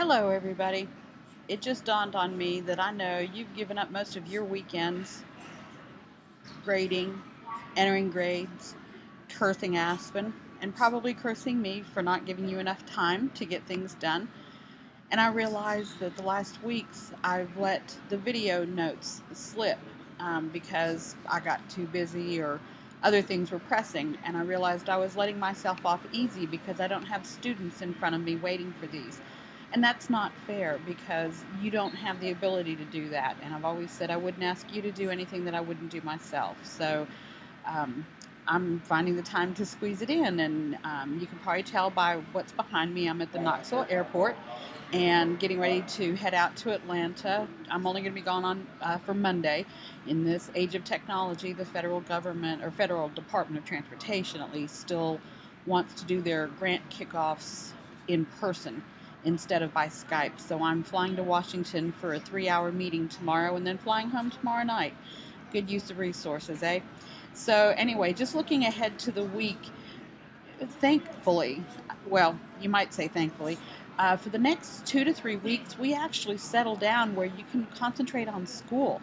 Hello everybody. It just dawned on me that I know you've given up most of your weekends grading, entering grades, cursing Aspen, and probably cursing me for not giving you enough time to get things done. And I realized that the last weeks I've let the video notes slip because I got too busy or other things were pressing, and I realized I was letting myself off easy because I don't have students in front of me waiting for these. And that's not fair because you don't have the ability to do that. And I've always said I wouldn't ask you to do anything that I wouldn't do myself. So um, I'm finding the time to squeeze it in. And you can probably tell by what's behind me, I'm at the Knoxville airport and getting ready to head out to Atlanta. I'm only going to be gone on for Monday. In this age of technology, the federal government, or Federal Department of Transportation at least, still wants to do their grant kickoffs in person instead of by Skype. So I'm flying to Washington for a 3-hour meeting tomorrow and then flying home tomorrow night. Good use of resources, eh? So anyway, just looking ahead to the week, thankfully, well, you might say thankfully, for the next 2 to 3 weeks, we actually settle down where you can concentrate on school.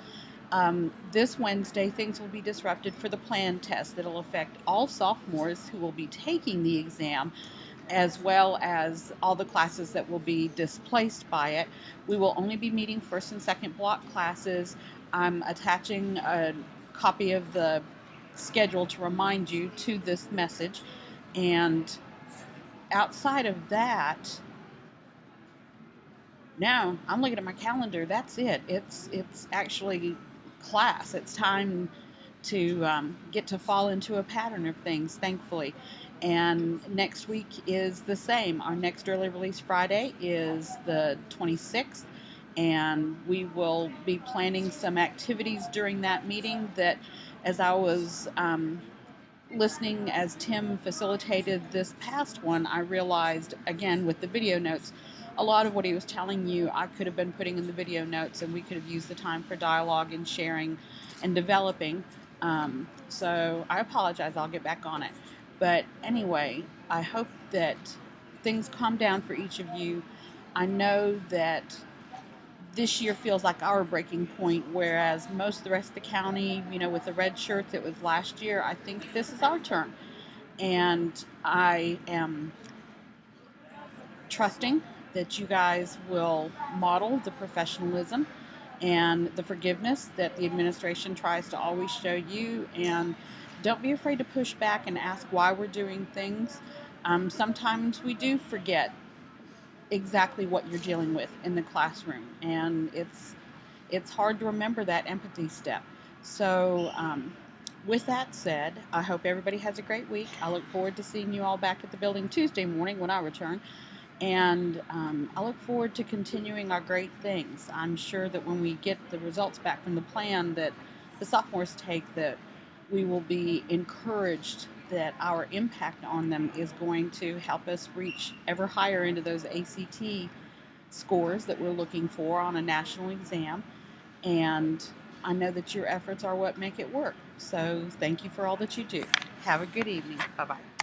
This Wednesday, things will be disrupted for the plan test that'll affect all sophomores who will be taking the exam, as well as all the classes that will be displaced by it. We will only be meeting first and second block classes. I'm attaching a copy of the schedule to remind you to this message. And outside of that, now I'm looking at my calendar. That's it. It's actually class. It's time to get to fall into a pattern of things, thankfully. And next week is the same. Our next early release Friday is the 26th, and we will be planning some activities during that meeting that, as I was listening as Tim facilitated this past one, I realized, again, with the video notes, a lot of what he was telling you I could have been putting in the video notes, and we could have used the time for dialogue and sharing and developing. So I apologize. I'll get back on it. But anyway, I hope that things calm down for each of you. I know that this year feels like our breaking point, whereas most of the rest of the county, with the red shirts, it was last year. I think this is our turn. And I am trusting that you guys will model the professionalism and the forgiveness that the administration tries to always show you. And don't be afraid to push back and ask why we're doing things. Sometimes we do forget exactly what you're dealing with in the classroom, and it's hard to remember that empathy step. So with that said, I hope everybody has a great week. I look forward to seeing you all back at the building Tuesday morning when I return. And I look forward to continuing our great things. I'm sure that when we get the results back from the plan that the sophomores take, that we will be encouraged that our impact on them is going to help us reach ever higher into those ACT scores that we're looking for on a national exam. And I know that your efforts are what make it work. So thank you for all that you do. Have a good evening. Bye-bye.